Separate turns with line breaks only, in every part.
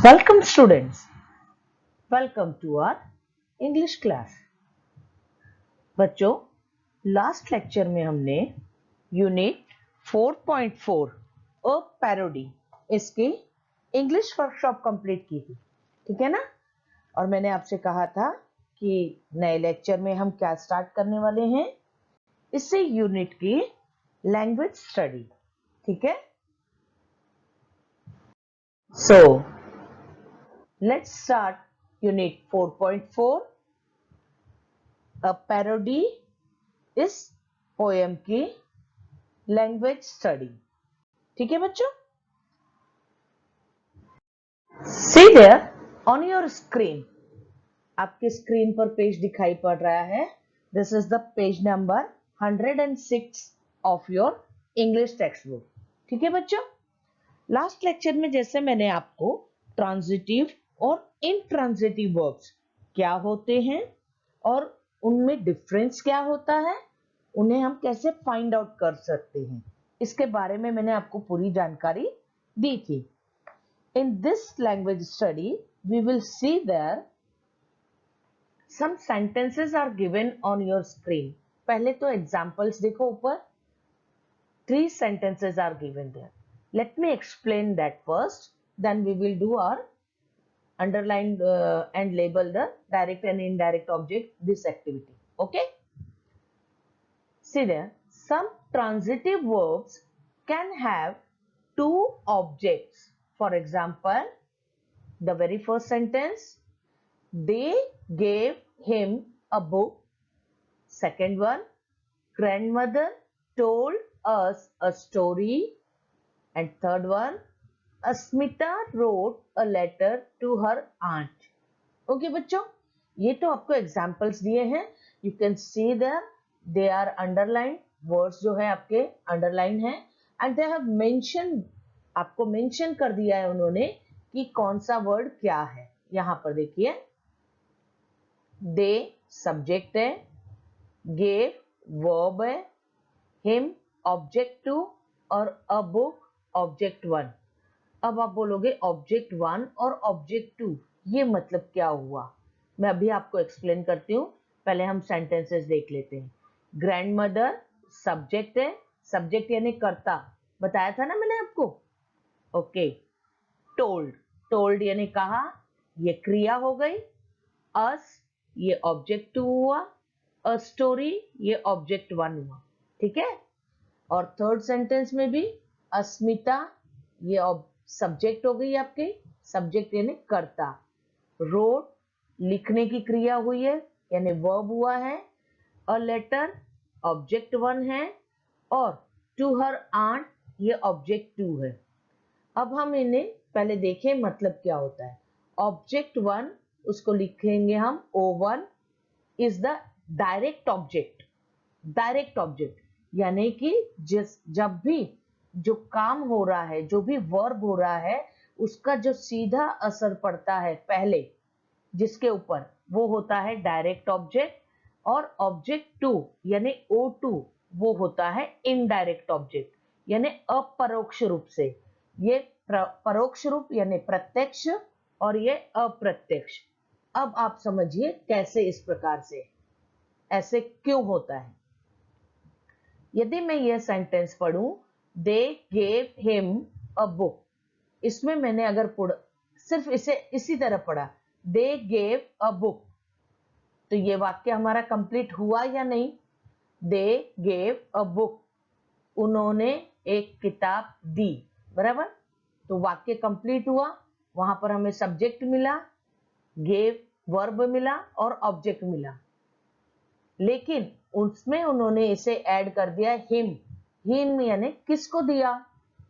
Welcome students. Welcome to our English class. बच्चों, last lecture में हमने यूनिट 4.4 अ पैरोडी इसकी इंग्लिश वर्कशॉप कंप्लीट की थी, ठीक है ना। और मैंने आपसे कहा था कि नए लेक्चर में हम क्या स्टार्ट करने वाले हैं, इससे यूनिट की लैंग्वेज स्टडी, ठीक है। सो let's start unit 4.4 a parody इस पोएम की लैंग्वेज स्टडी, ठीक है बच्चों। See there on your screen, आपके स्क्रीन पर पेज दिखाई पड़ रहा है। This is the page number 106 of your English text book, ठीक है बच्चों। लास्ट लेक्चर में जैसे मैंने आपको ट्रांजिटिव और इंट्रांजिटिव वर्ब्स क्या होते हैं और उनमें डिफरेंस क्या होता है, उन्हें हम कैसे फाइंड आउट कर सकते हैं, इसके बारे में मैंने आपको पूरी जानकारी दी थी। In this language study we will see there some sentences are given on your screen. पहले तो एग्जांपल्स देखो, ऊपर 3 sentences are given there. Let me explain that first, then we will do our underlined and label the direct and indirect object this activity. Okay, see there, some transitive verbs can have 2 objects. For example, the very first sentence, they gave him a book. Second one, grandmother told us a story. And third one, Asmita wrote a letter to her aunt. Okay बच्चों, ये तो आपको examples दिए हैं। You can see there they are underline, words जो है आपके underline है, एंड दे हैव मेंशन, आपको मेंशन कर दिया है उन्होंने कि कौन सा वर्ड क्या है। यहां पर देखिए, दे सब्जेक्ट है, गेव वर्ब है, हिम ऑब्जेक्ट टू और अ बुक ऑब्जेक्ट 1। अब आप बोलोगे ऑब्जेक्ट 1 और ऑब्जेक्ट 2 ये मतलब क्या हुआ, मैं अभी आपको एक्सप्लेन करती हूँ। पहले हम सेंटेंसेस देख लेते हैं। ग्रैंडमदर सब्जेक्ट है, सब्जेक्ट यानी कर्ता, बताया था ना मैंने आपको। ओके, टोल्ड, टोल्ड यानी कहा, ये क्रिया हो गई। अस ये ऑब्जेक्ट 2 हुआ, अ स्टोरी ये ऑब्जेक्ट 1 हुआ, ठीक है। और थर्ड सेंटेंस में भी अस्मिता ये सब्जेक्ट हो गई आपके, सब्जेक्ट यानी कर्ता। रोट लिखने की क्रिया हुई है यानी वर्ब हुआ है। अ लेटर ऑब्जेक्ट 1 है और टू हर आंट ये ऑब्जेक्ट 2 है। अब हम इन्हें पहले देखें मतलब क्या होता है। ऑब्जेक्ट 1 उसको लिखेंगे हम O1 is the direct object. Direct object यानी कि जब भी जो काम हो रहा है, जो भी वर्ब हो रहा है, उसका जो सीधा असर पड़ता है पहले जिसके ऊपर, वो होता है डायरेक्ट ऑब्जेक्ट। और ऑब्जेक्ट 2 यानी O2 वो होता है इनडायरेक्ट ऑब्जेक्ट यानी अपरोक्ष रूप से। ये परोक्ष रूप यानी प्रत्यक्ष और ये अप्रत्यक्ष। अब आप समझिए कैसे इस प्रकार से, ऐसे क्यों होता है। यदि मैं यह सेंटेंस पढ़ूं, they gave him a book, इसमें मैंने अगर सिर्फ इसे इसी तरह पढ़ा, दे गेव अ बुक, तो ये वाक्य हमारा कंप्लीट हुआ या नहीं। दे गेव अ बुक, उन्होंने एक किताब दी, बराबर, तो वाक्य कंप्लीट हुआ। वहां पर हमें सब्जेक्ट मिला, गेव वर्ब मिला और ऑब्जेक्ट मिला। लेकिन उसमें उन्होंने इसे ऐड कर दिया हिम। हिम यानी किसको दिया,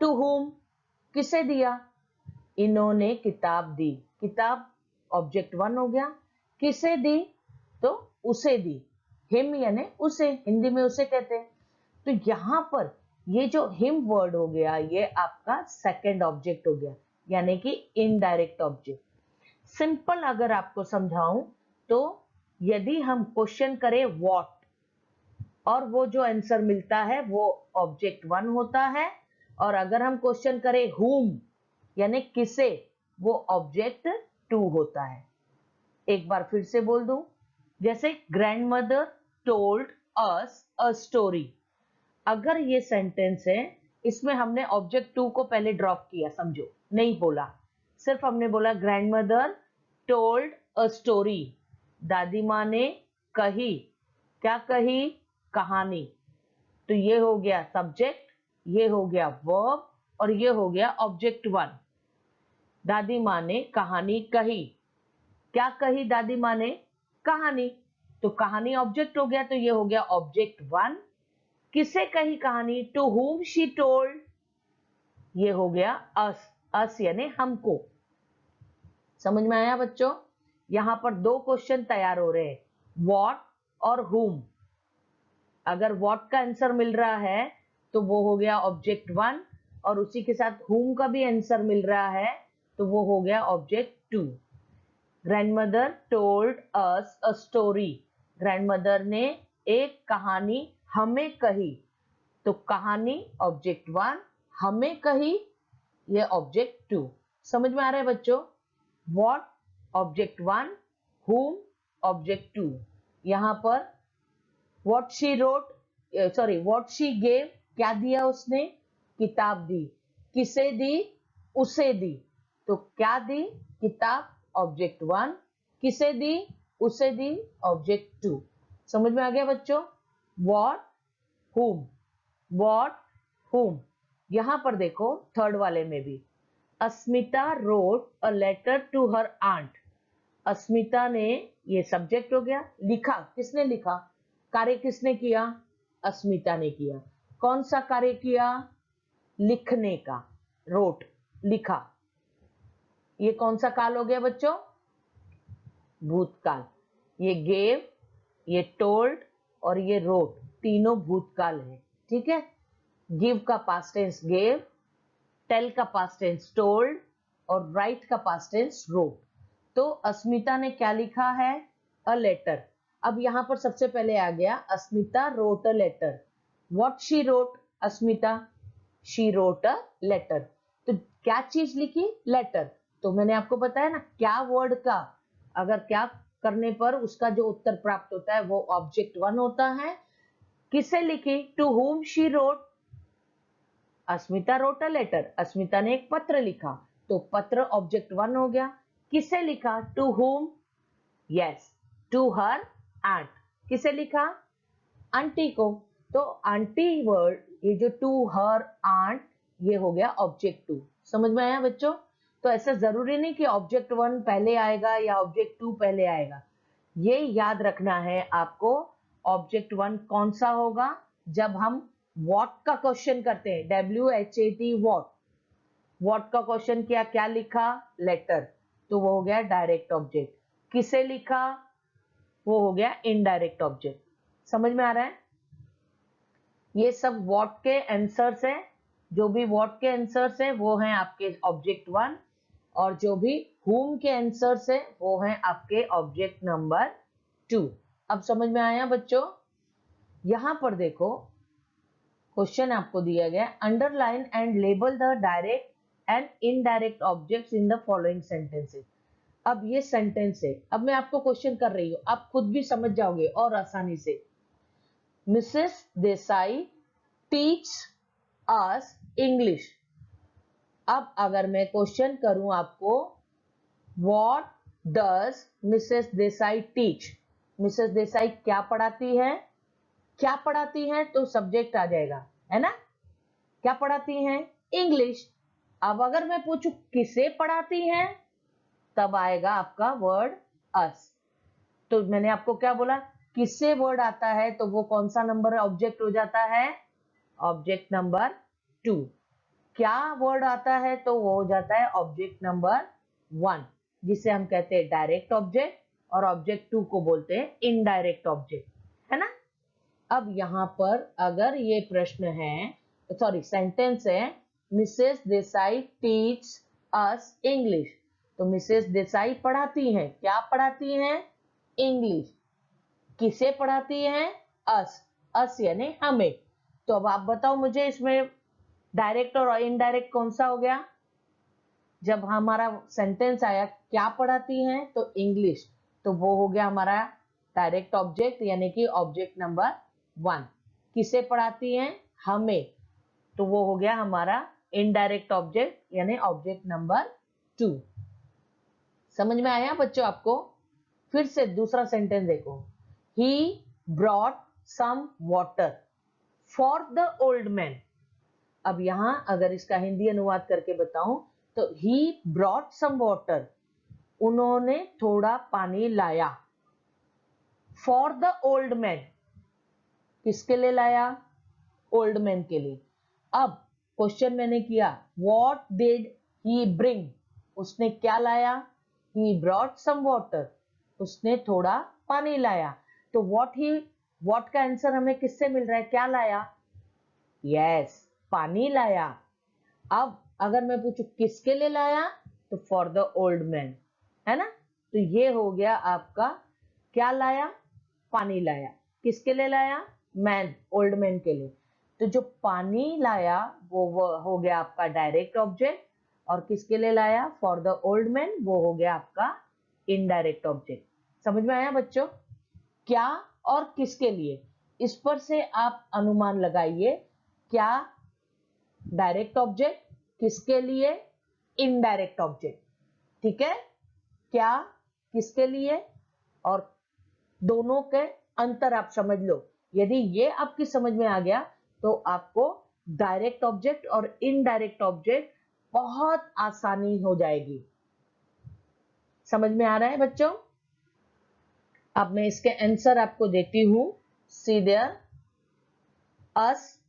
टू हुम, किसे दिया, इन्होंने किताब दी। किताब ऑब्जेक्ट 1 हो गया। किसे दी, तो उसे दी। हिम यानी उसे, हिंदी में उसे कहते हैं। तो यहां पर ये जो हिम वर्ड हो गया, ये आपका सेकंड ऑब्जेक्ट हो गया यानी कि इनडायरेक्ट ऑब्जेक्ट। सिंपल अगर आपको समझाऊं तो यदि हम क्वेश्चन करें व्हाट, और वो जो आंसर मिलता है वो ऑब्जेक्ट 1 होता है। और अगर हम क्वेश्चन करें whom यानी किसे, वो ऑब्जेक्ट टू होता है। एक बार फिर से बोल दूं, जैसे grandmother told us a story. अगर ये सेंटेंस है, इसमें हमने ऑब्जेक्ट टू को पहले ड्रॉप किया, समझो, नहीं बोला, सिर्फ हमने बोला ग्रैंडमदर टोल्ड अ स्टोरी, दादी माँ ने कही, क्या कही, कहानी। तो ये हो गया सब्जेक्ट, ये हो गया वर्ब और ये हो गया ऑब्जेक्ट वन। दादी माँ ने कहानी कही, क्या कही दादी माँ ने, कहानी। तो कहानी ऑब्जेक्ट हो गया, तो ये हो गया ऑब्जेक्ट वन। किसे कही कहानी, टू हुम शी टोल्ड, ये हो गया अस, अस यानी हमको। समझ में आया बच्चों? यहां पर दो क्वेश्चन तैयार हो रहे हैं, व्हाट और हुम। अगर व्हाट का आंसर मिल रहा है तो वो हो गया ऑब्जेक्ट वन, और उसी के साथ हुम का भी आंसर मिल रहा है तो वो हो गया object two. Grandmother told us a story, grandmother ने एक कहानी हमें कही, तो कहानी ऑब्जेक्ट वन, हमें कही ये ऑब्जेक्ट टू। समझ में आ रहा है बच्चों? व्हाट ऑब्जेक्ट वन, हुम ऑब्जेक्ट टू। यहां पर what she road, sorry what she gave, क्या दिया उसने, किताब दी। किसे दी, उसे दी। तो क्या दी, किताब ऑब्जेक्ट वन, किसे दी, उसे दी ऑब्जेक्ट टू। समझ में आ गया बच्चों? व्हाट हुम, व्हाट हुम। यहां पर देखो थर्ड वाले में भी, Asmita wrote a letter to her aunt. Asmita ने, ये सब्जेक्ट हो गया, लिखा, किसने लिखा, कार्य किसने किया, अस्मिता ने किया। कौन सा कार्य किया, लिखने का, रोट, लिखा। ये कौन सा काल हो गया बच्चों, भूतकाल। ये गेव, ये टोल्ड और ये रोट, तीनों भूतकाल है। ठीक है, गिव का पास्ट टेंस गेव, टेल का पास्ट टेंस टोल्ड और राइट का पास्ट टेंस रोट। तो अस्मिता ने क्या लिखा है, अ लेटर। अब यहां पर सबसे पहले आ गया Asmita wrote a letter. What she wrote, Asmita, she wrote a letter. तो क्या चीज लिखी, लेटर। तो मैंने आपको बताया ना, क्या वर्ड का अगर क्या करने पर उसका जो उत्तर प्राप्त होता है वो ऑब्जेक्ट वन होता है। किसे लिखी, to whom she wrote, Asmita wrote a letter, Asmita ने एक पत्र लिखा, तो पत्र ऑब्जेक्ट वन हो गया। किसे लिखा, to whom, yes, to her aunt. किसे लिखा, आंटी को। तो आंटी वर्ड, ये जो टू हर आंट, ये हो गया ऑब्जेक्ट टू। समझ में आया बच्चों? तो ऐसा जरूरी नहीं कि ऑब्जेक्ट वन पहले आएगा या ऑब्जेक्ट टू पहले आएगा, ये याद रखना है आपको। ऑब्जेक्ट वन कौन सा होगा, जब हम व्हाट का क्वेश्चन करते हैं, WHAT व्हाट, व्हाट का क्वेश्चन किया, क्या लिखा, लेटर, तो वो हो गया डायरेक्ट ऑब्जेक्ट। किसे लिखा, वो हो गया इनडायरेक्ट ऑब्जेक्ट। समझ में आ रहा है? ये सब व्हाट के आंसर्स है, जो भी व्हाट के आंसर्स है वो हैं आपके ऑब्जेक्ट वन, और जो भी हुम के आंसर्स है वो हैं आपके ऑब्जेक्ट नंबर टू। अब समझ में आया बच्चों? यहां पर देखो क्वेश्चन आपको दिया गया, underline and label the direct and indirect objects in the following sentences. अब ये सेंटेंस है, अब मैं आपको क्वेश्चन कर रही हूं, आप खुद भी समझ जाओगे और आसानी से। Mrs Desai teach us English. अब अगर मैं क्वेश्चन करूं आपको, what does Mrs Desai teach, Mrs Desai क्या पढ़ाती है, क्या पढ़ाती हैं, तो सब्जेक्ट आ जाएगा, है ना। क्या पढ़ाती हैं, इंग्लिश। अब अगर मैं पूछूं किसे पढ़ाती हैं, तब आएगा आपका वर्ड अस। तो मैंने आपको क्या बोला, किससे वर्ड आता है तो वो कौन सा नंबर ऑब्जेक्ट हो जाता है, ऑब्जेक्ट नंबर टू। क्या वर्ड आता है तो वो हो जाता है ऑब्जेक्ट नंबर वन, जिसे हम कहते हैं डायरेक्ट ऑब्जेक्ट, और ऑब्जेक्ट टू को बोलते हैं इनडायरेक्ट ऑब्जेक्ट, है ना। अब यहां पर अगर ये प्रश्न है, सॉरी सेंटेंस है, Mrs Desai teach us English, तो मिसेस देसाई पढ़ाती हैं, क्या पढ़ाती हैं, इंग्लिश। किसे पढ़ाती हैं, अस, अस यानी हमें। तो अब आप बताओ मुझे, इसमें डायरेक्ट और इनडायरेक्ट कौन सा हो गया। जब हमारा सेंटेंस आया क्या पढ़ाती हैं तो इंग्लिश, तो वो हो गया हमारा डायरेक्ट ऑब्जेक्ट यानी कि ऑब्जेक्ट नंबर 1। किसे पढ़ाती हैं? हमें, तो वो हो गया हमारा इनडायरेक्ट ऑब्जेक्ट यानी ऑब्जेक्ट नंबर 2। समझ में आया बच्चों आपको? फिर से दूसरा सेंटेंस देखो, he brought some water for the old man. अब यहां अगर इसका हिंदी अनुवाद करके बताऊं तो ही ब्रॉट सम वाटर, उन्होंने थोड़ा पानी लाया। फॉर द ओल्ड मैन, किसके लिए लाया? ओल्ड मैन के लिए। अब क्वेश्चन मैंने किया व्हाट डिड ही ब्रिंग, उसने क्या लाया? ही ब्रॉट सम वाटर, उसने थोड़ा पानी लाया। तो व्हाट का आंसर हमें किससे मिल रहा है? क्या लाया? यस, पानी लाया। अब अगर मैं पूछूं किसके लिए लाया, तो फॉर द ओल्ड मैन, है ना? तो ये हो गया आपका क्या लाया? पानी लाया। किसके लिए लाया? मैन, ओल्ड मैन के लिए। तो जो पानी लाया वो हो गया आपका डायरेक्ट ऑब्जेक्ट, और किसके लिए लाया? फॉर द ओल्ड मैन, वो हो गया आपका इनडायरेक्ट ऑब्जेक्ट। समझ में आया बच्चों? क्या और किसके लिए, इस पर से आप अनुमान लगाइए। क्या डायरेक्ट ऑब्जेक्ट, किसके लिए इनडायरेक्ट ऑब्जेक्ट। ठीक है, क्या किसके लिए, और दोनों के अंतर आप समझ लो। यदि ये आपकी समझ में आ गया तो आपको डायरेक्ट ऑब्जेक्ट और इनडायरेक्ट ऑब्जेक्ट बहुत आसानी हो जाएगी। समझ में आ रहा है बच्चों? अब मैं इसके आंसर आपको देती हूं। सी देयर, अस,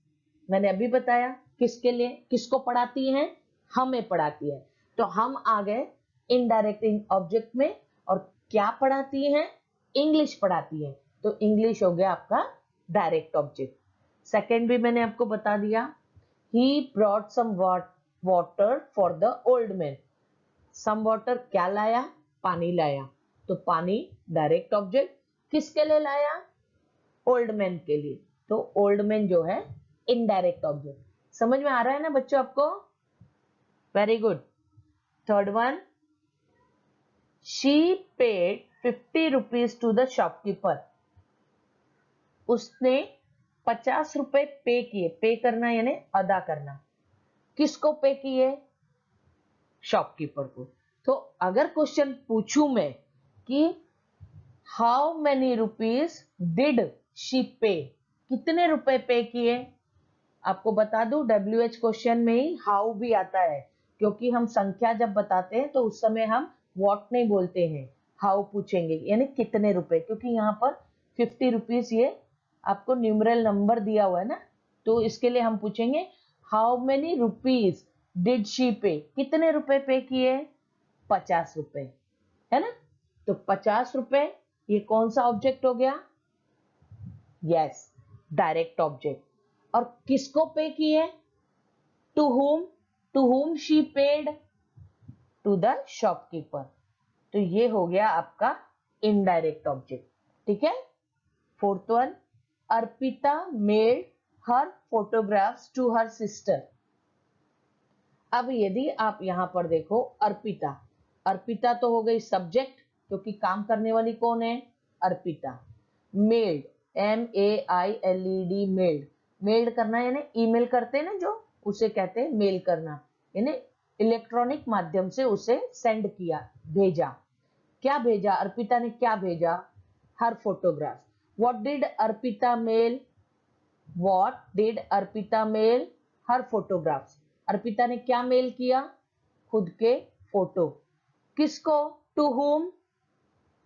मैंने अभी बताया किसके लिए, किसको पढ़ाती हैं? हमें पढ़ाती है। तो हम आ गए इनडायरेक्ट ऑब्जेक्ट में, और क्या पढ़ाती हैं? इंग्लिश पढ़ाती है। तो इंग्लिश हो गया आपका डायरेक्ट ऑब्जेक्ट। सेकेंड भी मैंने आपको बता दिया, he brought some water for the old man. Some water क्या लाया? पानी लाया। तो पानी डायरेक्ट ऑब्जेक्ट। किसके लिए लाया? ओल्ड मैन के लिए। तो ओल्ड मैन जो है इनडायरेक्ट ऑब्जेक्ट। समझ में आ रहा है ना बच्चों आपको? Very good. Third one, she paid 50 rupees to the shopkeeper. उसने 50 रुपए पे किए। पे करना यानी अदा करना। किसको पे किए? शॉपकीपर को। तो अगर क्वेश्चन पूछूं मैं कि how many rupees did she पे, कितने रुपए पे किए, आपको बता दूं WH क्वेश्चन में ही हाउ भी आता है, क्योंकि हम संख्या जब बताते हैं तो उस समय हम व्हाट नहीं बोलते हैं, हाउ पूछेंगे यानी कितने रुपए, क्योंकि यहाँ पर 50 रुपीज ये आपको न्यूमरल नंबर दिया हुआ है ना, तो इसके लिए हम पूछेंगे how many rupees did she पे, कितने रुपए पे किए? 50 रुपए, है ना? तो 50 रुपए ये कौन सा ऑब्जेक्ट हो गया? Yes, direct object. और किसको पे किए? To whom she paid? To the shopkeeper. तो ये हो गया आपका इनडायरेक्ट ऑब्जेक्ट। ठीक है। Fourth one, Arpita made her photographs to her sister. अब यदि आप यहां पर देखो अर्पिता, अर्पिता तो हो गई सब्जेक्ट, क्योंकि काम करने वाली कौन है? Arpita. Meld, MEAILED, meld, meld करना यानी ईमेल करते हैं ना जो, उसे कहते हैं मेल करना, यानी इलेक्ट्रॉनिक माध्यम से उसे सेंड किया, भेजा। क्या भेजा? अर्पिता ने क्या भेजा? Her photograph. What did Arpita mail? What did Arpita mail? Her photographs. Arpita ने क्या मेल किया? खुद के फोटो। किसको? To whom?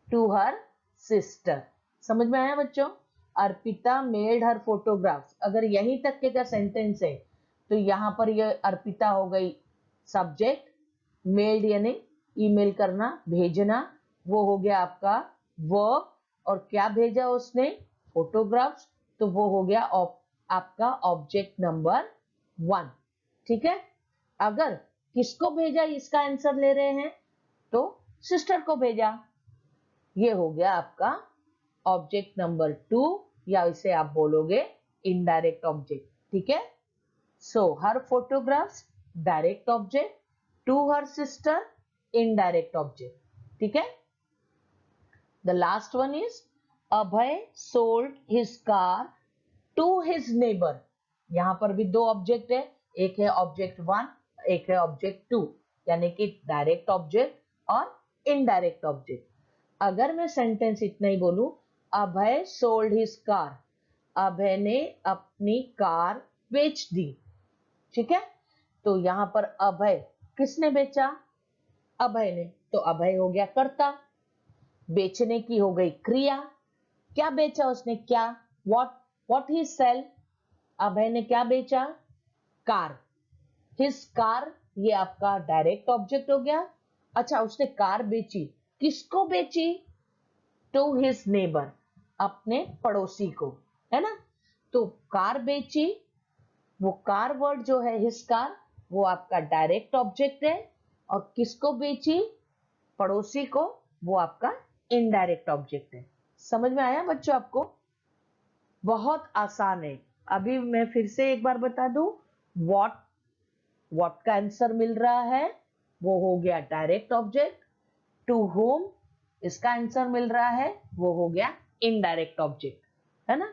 To her sister. समझ में आया बच्चों? अर्पिता मेल्ड हर फोटोग्राफ्स, अगर यहीं तक के का सेंटेंस है तो यहां पर ये अर्पिता हो गई सब्जेक्ट, मेल्ड यानी ईमेल करना, भेजना, वो हो गया आपका वर्ब, और क्या भेजा उसने? फोटोग्राफ्स, तो वो हो गया आपका ऑब्जेक्ट नंबर 1। ठीक है। अगर किसको भेजा इसका आंसर ले रहे हैं तो सिस्टर को भेजा, ये हो गया आपका ऑब्जेक्ट नंबर 2, या इसे आप बोलोगे इनडायरेक्ट ऑब्जेक्ट। ठीक है। So her photographs direct object, to her sister, indirect object. ठीक है. The last one is Abhay sold his car to his neighbor. यहां पर भी दो ऑब्जेक्ट है, एक है ऑब्जेक्ट 1, एक है ऑब्जेक्ट 2, यानी कि डायरेक्ट ऑब्जेक्ट और इनडायरेक्ट ऑब्जेक्ट. अगर मैं सेंटेंस इतना ही बोलूं, अभय सोल्ड हिज कार, अभय ने अपनी कार बेच दी. ठीक है. तो यहां पर अभय किसने बेचा? अभय ने. तो अभय हो गया कर्ता, बेचने की हो गई क्रिया. क्या बेचा उसने? क्या? What he cell? अभय ने क्या बेचा? कार. हिज कार, ये आपका डायरेक्ट ऑब्जेक्ट हो गया. अच्छा, उसने कार बेची, किसको बेची? टू हिज नेबर, अपने पड़ोसी को, है ना. तो कार बेची, वो कार वर्ड जो है हिज कार, वो आपका डायरेक्ट ऑब्जेक्ट है. और किसको बेची? पड़ोसी को, वो आपका इनडायरेक्ट ऑब्जेक्ट है. समझ में आया बच्चों आपको? बहुत आसान है. अभी मैं फिर से एक बार बता दूं, व्हाट का आंसर मिल रहा है, वो हो गया डायरेक्ट ऑब्जेक्ट. टू होम, इसका आंसर मिल रहा है, वो हो गया इनडायरेक्ट ऑब्जेक्ट, है ना.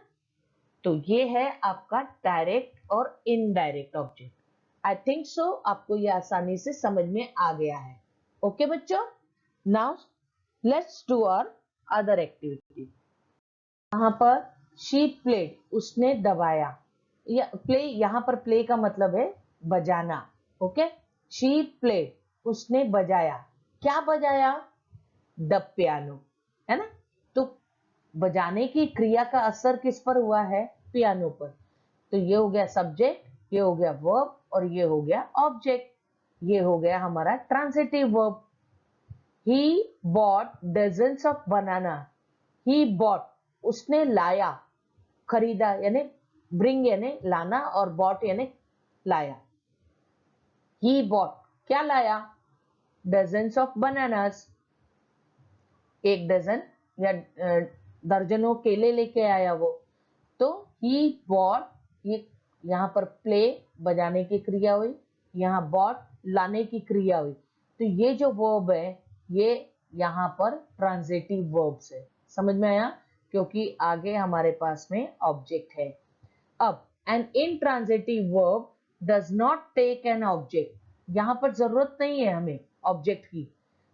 तो ये है आपका डायरेक्ट और indirect object. I think so आपको ये आसानी से समझ में आ गया है. ओके बच्चों, now let's do our other activity. यहां पर शी प्लेड, उसने दबाया. प्ले, यहां पर प्ले का मतलब है बजाना. ओके. शी प्लेड, उसने बजाया. क्या बजाया? द पियानो, है ना. तो बजाने की क्रिया का असर किस पर हुआ है? पियानो पर. तो ये हो गया सब्जेक्ट, ये हो गया वर्ब और ये हो गया ऑब्जेक्ट. ये हो गया हमारा transitive verb. He bought dozens of banana. He bought, उसने लाया, खरीदा, यानी bring यानी लाना और bought यानी लाया. He bought, क्या लाया? Dozens of bananas. एक डजन या दर्जनों केले लेके आया वो. तो he bought, ये यहाँ पर प्ले बजाने की क्रिया हुई, यहाँ bought लाने की क्रिया हुई. तो ये जो वर्ब है, ये यहाँ पर ट्रांजिटिव वर्ब्स है. समझ में आया? क्योंकि आगे हमारे पास में ऑब्जेक्ट है. अब an intransitive verb does not take an object. यहाँ पर जरूरत नहीं है हमें ऑब्जेक्ट की.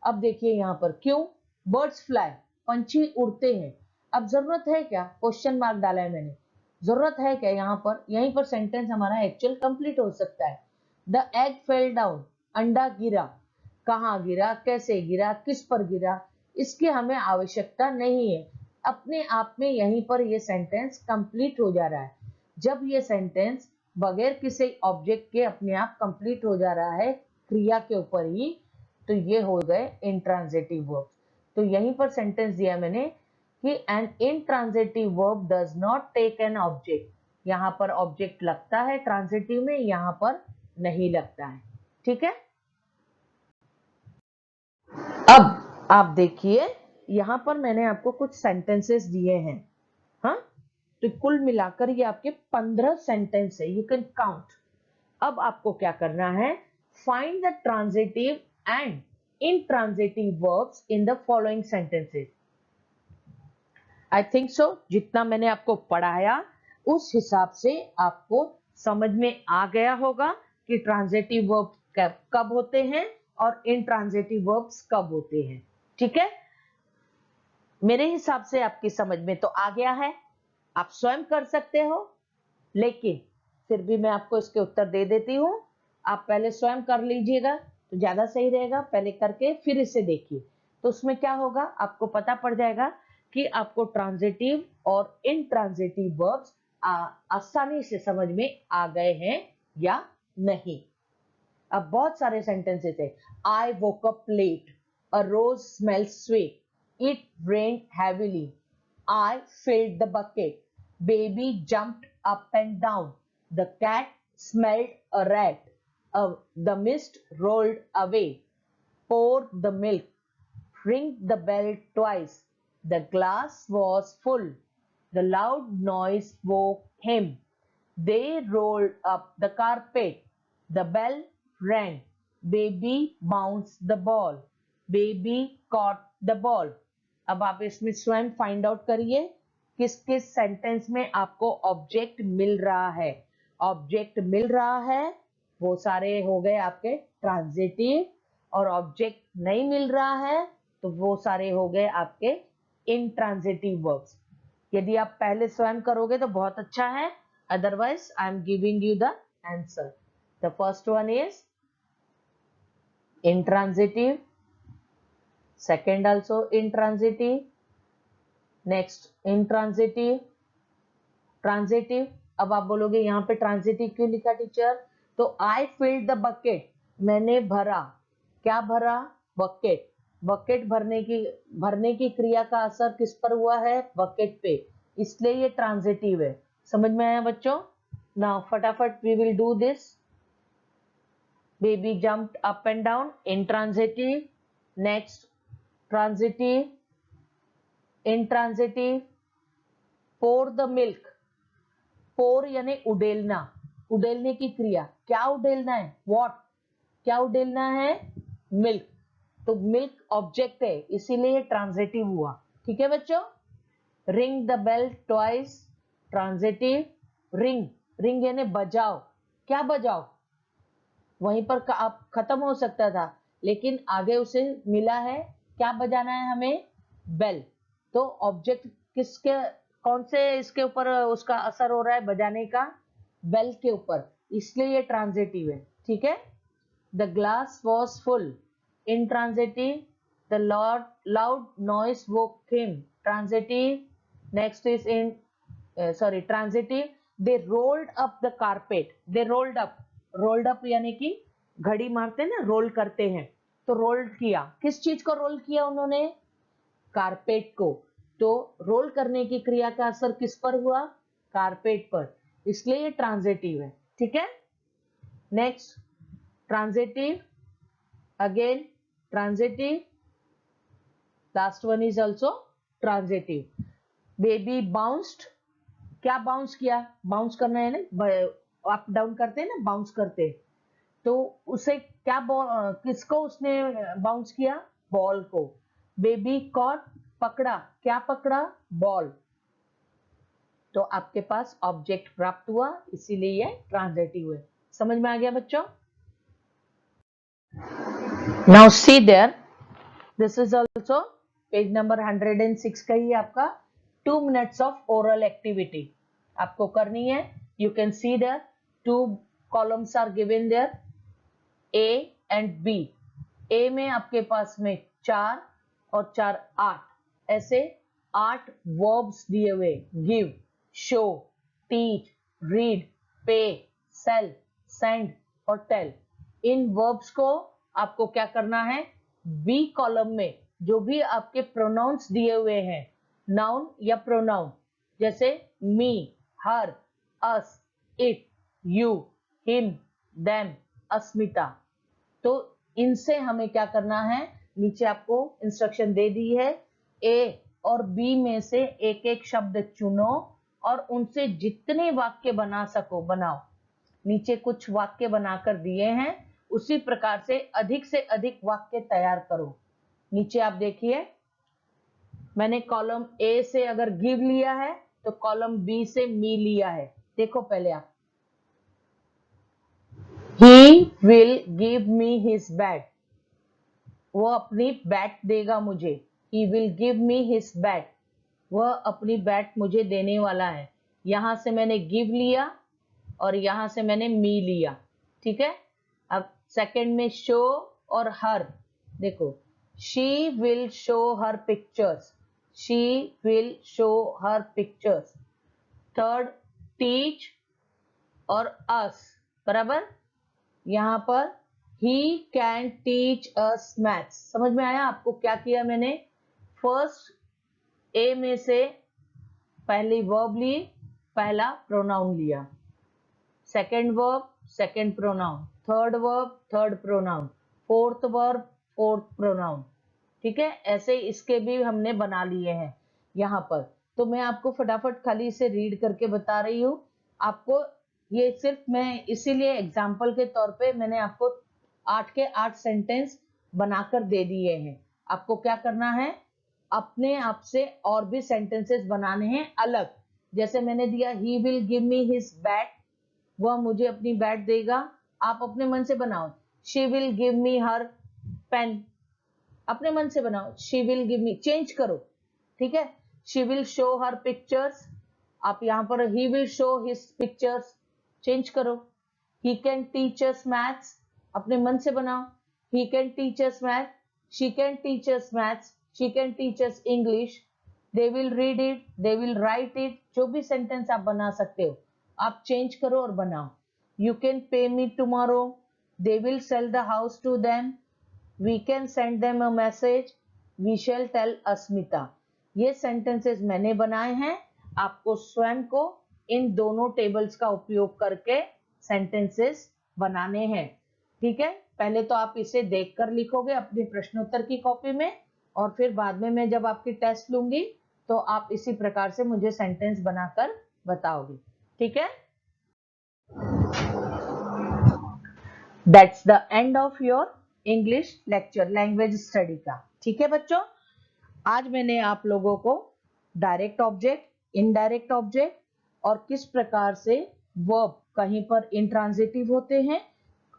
अब देखिए यहाँ पर क्यों? बर्ड्स फ्लाई, पंछी उड़ते हैं. अब जरूरत है क्या? क्वेश्चन मार्क डाला है मैंने. जरूरत है क्या यहाँ पर? यहीं पर सेंटेंस हमारा एक्चुअल कंप्लीट हो सकता है. द एग फेल डाउन, अंडा गिरा. कहाँ गिरा, कैसे गिरा, किस पर गिरा, इसकी हमें आवश्यकता नहीं है. अपने आप में यहीं पर ये सेंटेंस कंप्लीट हो जा रहा है. जब ये सेंटेंस बगैर किसी ऑब्जेक्ट के अपने आप कंप्लीट हो जा रहा है क्रिया के ऊपर ही, तो ये हो गए इंट्रांजिटिव वर्ब. तो यहीं पर सेंटेंस दिया मैंने कि an intransitive verb does not take an object. यहाँ पर ऑब्जेक्ट लगता है ट्रांजिटिव में, यहाँ पर नहीं लगता है. ठीक है. अब आप देखिए, यहां पर मैंने आपको कुछ सेंटेंसेस दिए हैं. हाँ, तो कुल मिलाकर ये आपके 15 सेंटेंस है. You can count. अब आपको क्या करना है? Find the transitive and intransitive verbs in the following sentences. I think so जितना मैंने आपको पढ़ाया उस हिसाब से आपको समझ में आ गया होगा कि ट्रांजिटिव वर्ब कब होते हैं और इंट्रांजिटिव वर्ब्स कब होते हैं. ठीक है. मेरे हिसाब से आपकी समझ में तो आ गया है. आप स्वयं कर सकते हो, लेकिन फिर भी मैं आपको इसके उत्तर दे देती हूं. आप पहले स्वयं कर लीजिएगा तो ज्यादा सही रहेगा. पहले करके फिर इसे देखिए, तो उसमें क्या होगा आपको पता पड़ जाएगा कि आपको ट्रांजिटिव और इंट्रांजिटिव वर्ब्स आसानी से समझ में आ गए हैं या नहीं. अब बहुत सारे सेंटेंसेस है. I woke up late. A rose smells sweet. It rained heavily. I filled the bucket. Baby jumped up and down. The cat smelled a rat. The mist rolled away. Pour the milk. Ring the bell twice. The glass was full. The loud noise woke him. They rolled up the carpet. The bell rang. Baby bounce the ball, baby caught the ball. अब आप इसमें स्वयं find out करिए किस किस sentence में आपको object मिल रहा है। ऑब्जेक्ट मिल रहा है वो सारे हो गए आपके ट्रांजिटिव, और ऑब्जेक्ट नहीं मिल रहा है तो वो सारे हो गए आपके इंट्रांजिटिव वर्ब्स। यदि आप पहले स्वयं करोगे तो बहुत अच्छा है, otherwise I am giving you the answer. The first one is intransitive, second also intransitive, next intransitive, transitive। अब आप बोलोगे यहाँ पे ट्रांजिटिव क्यों लिखा टीचर? तो आई फिल्ड द बकेट, मैंने भरा, क्या भरा? बकेट। बकेट भरने की क्रिया का असर किस पर हुआ है? बकेट पे, इसलिए ये ट्रांजिटिव है। समझ में आया बच्चों? नाउ फटाफट we will do this. Baby jumped up and down, intransitive. Next, transitive, intransitive. Pour the milk, pour यानी उडेलना, उडेलने की क्रिया। क्या उडेलना है? What? क्या उडेलना है? मिल्क। तो मिल्क ऑब्जेक्ट है, इसीलिए ट्रांजिटिव हुआ। ठीक है बच्चों? Ring the bell twice, transitive. Ring, ring यानी बजाओ, क्या बजाओ? वहीं पर आप खत्म हो सकता था, लेकिन आगे उसे मिला है क्या बजाना है हमें? बेल। तो ऑब्जेक्ट किसके, कौन से इसके ऊपर उसका असर हो रहा है बजाने का? बेल के ऊपर, इसलिए ये ट्रांजिटिव है। ठीक है? The glass was full, intransitive. The loud noise woke him, transitive. Next is transitive. They rolled up the carpet, they rolled up यानी कि घड़ी मारते हैं ना, रोल करते हैं, तो रोल किया, किस चीज को रोल किया उन्होंने? कारपेट को। तो रोल करने की क्रिया का असर किस पर हुआ? कारपेट पर, इसलिए ये ट्रांजिटिव है। ठीक है? Next, transitive, again transitive, last one is also transitive. Baby bounced, क्या बाउंस किया? बाउंस करना है ना, अप डाउन करते हैं ना, बाउंस करते हैं, तो उसे क्या किसको उसने बाउंस किया? बॉल को। बेबी कॉट, पकड़ा, क्या पकड़ा? बॉल। तो आपके पास ऑब्जेक्ट प्राप्त हुआ, इसीलिए ये ट्रांजिटिव है। समझ में आ गया बच्चों? Now see there, this is also page number 106 का ही आपका 2 मिनट्स ऑफ ओरल एक्टिविटी आपको करनी है। You can see there 2 columns are given there, A and B. A में आपके पास में 4 और 4 8, ऐसे 8 वर्ब्स दिए हुए, गिव, शो, टीच, रीड, पे, सेल, सेंड और टेल। इन वर्ब्स को आपको क्या करना है? बी कॉलम में जो भी आपके प्रोनाउंस दिए हुए हैं, नाउन या प्रोनाउन, जैसे मी, हर, अस, इट, यू, हिम, देम, अस्मिता, तो इनसे हमें क्या करना है? नीचे आपको इंस्ट्रक्शन दे दी है, ए और बी में से एक एक शब्द चुनो और उनसे जितने वाक्य बना सको बनाओ। नीचे कुछ वाक्य बनाकर दिए हैं, उसी प्रकार से अधिक वाक्य तैयार करो। नीचे आप देखिए, मैंने कॉलम ए से अगर गिव लिया है तो कॉलम बी से मी लिया है। देखो पहले आप, he will give me his bat, वो अपनी बैट देगा मुझे। He will give me his bat, वह अपनी बैट मुझे देने वाला है। यहां से मैंने गिव लिया और यहां से मैंने मी लिया। ठीक है? अब सेकंड में शो और हर, देखो, she will show her pictures, she will show her pictures. Third, teach और अस, बराबर। यहां पर ही कैन टीच अस मैथ्स। समझ में आया आपको क्या किया मैंने? फर्स्ट ए में से पहली वर्ब ली, पहला प्रोनाउन लिया, second verb second pronoun, third verb third pronoun, fourth verb fourth pronoun. ठीक है? ऐसे इसके भी हमने बना लिए हैं यहाँ पर। तो मैं आपको फटाफट खाली इसे रीड करके बता रही हूँ। आपको ये सिर्फ मैं इसीलिए एग्जाम्पल के तौर पे मैंने आपको 8 के 8 सेंटेंस बनाकर दे दिए हैं। आपको क्या करना है, अपने आप से और भी सेंटेंसेस बनाने हैं अलग। जैसे मैंने दिया he will give me his bat, वह मुझे अपनी बैट देगा। आप अपने मन से बनाओ, she will give me her pen, अपने मन से बनाओ। She will give me, change करो, ठीक है। She will show her pictures, आप यहाँ पर ही will show his pictures, change करो। He can teach us maths, अपने मन से बनाओ। He can teach us math, she can teach us maths, she can teach us English. They will read it, they will write it, जो भी sentence आप बना सकते हो आप चेंज करो और बनाओ। You can pay me tomorrow, they will sell the house to them, we can send them a message, we shall tell Asmita. ये सेंटेंसेस मैंने बनाए हैं, आपको स्वयं को इन दोनों टेबल्स का उपयोग करके सेंटेंसेस बनाने हैं, ठीक है। पहले तो आप इसे देखकर लिखोगे अपनी प्रश्नोत्तर की कॉपी में, और फिर बाद में मैं जब आपकी टेस्ट लूंगी तो आप इसी प्रकार से मुझे सेंटेंस बनाकर बताओगे, ठीक है। That's the end of your English lecture, language study का, ठीक है बच्चों। आज मैंने आप लोगों को डायरेक्ट ऑब्जेक्ट, इनडायरेक्ट ऑब्जेक्ट और किस प्रकार से वर्ब कहीं पर इंट्रांजिटिव होते हैं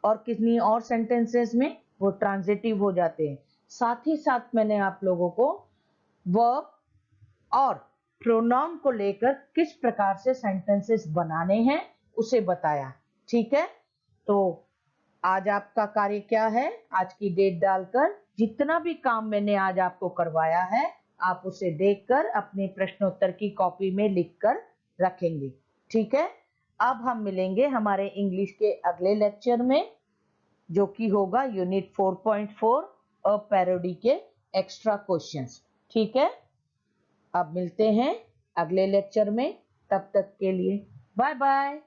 और कितनी और सेंटेंसेस में वो ट्रांजिटिव हो जाते हैं, साथ ही साथ मैंने आप लोगों को वर्ब और प्रोनाउन को लेकर किस प्रकार से सेंटेंसेस बनाने हैं उसे बताया, ठीक है। तो आज आपका कार्य क्या है, आज की डेट डालकर जितना भी काम मैंने आज आपको करवाया है आप उसे देखकर अपने प्रश्नोत्तर की कॉपी में लिखकर रखेंगे, ठीक है। अब हम मिलेंगे हमारे इंग्लिश के अगले लेक्चर में, जो कि होगा यूनिट 4.4 अ पैरोडी के एक्स्ट्रा क्वेश्चंस, ठीक है। अब मिलते हैं अगले लेक्चर में, तब तक के लिए बाय बाय।